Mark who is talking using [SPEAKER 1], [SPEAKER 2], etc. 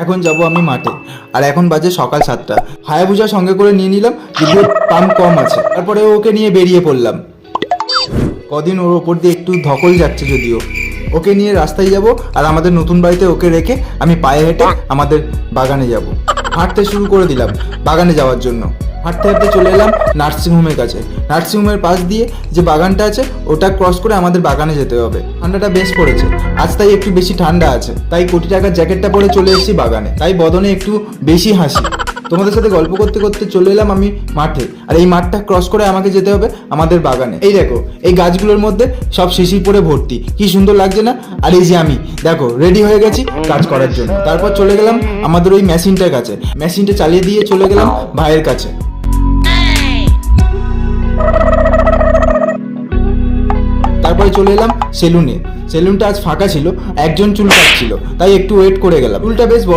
[SPEAKER 1] এখন যাব আমি মাঠে, আর এখন বাজে সকাল 7টা। হায়াবুসা সঙ্গে করে নিয়ে নিলাম, যদিও পাম্প কম আছে। তারপরে ওকে নিয়ে বেরিয়ে পড়লাম। কদিন ওর ওপর দিয়ে একটু ধকল যাচ্ছে, যদিও ওকে নিয়ে রাস্তায় যাব, আর আমাদের নতুন বাড়িতে ওকে রেখে আমি পায়ে হেঁটে আমাদের বাগানে যাব। হাঁটতে শুরু করে দিলাম বাগানে যাওয়ার জন্য। হাঁটতে হাঁটতে চলে এলাম নার্সিংহোমের কাছে। নার্সিংহোমের পাশ দিয়ে যে বাগানটা আছে ওটা ক্রস করে আমাদের বাগানে যেতে হবে। ঠান্ডাটা বেশ পড়েছে আজ, তাই একটু বেশি ঠান্ডা আছে, তাই কোটি টাকার জ্যাকেটটা পরে চলে এসেছি বাগানে, তাই বদনে একটু বেশি হাসি। তোমাদের সাথে গল্প করতে করতে চলে এলাম আমি মাঠে, আর এই মাঠটা ক্রস করে আমাকে যেতে হবে আমাদের বাগানে। এই দেখো, এই গাছগুলোর মধ্যে সব শিশির পরে ভর্তি, কি সুন্দর লাগছে না? আর এই যে আমি দেখো রেডি হয়ে গেছি কাজ করার জন্য। তারপর চলে গেলাম আমাদের ওই মেশিনটার কাছে, মেশিনটা চালিয়ে দিয়ে চলে গেলাম ভাইয়ের কাছে। তারপরে চলে এলাম সেলুনে। সেলুনটা আজ ফাঁকা ছিল, একজন চুল কাটছিল, তাই একটু ওয়েট করে গেলাম। চুলটা বেশ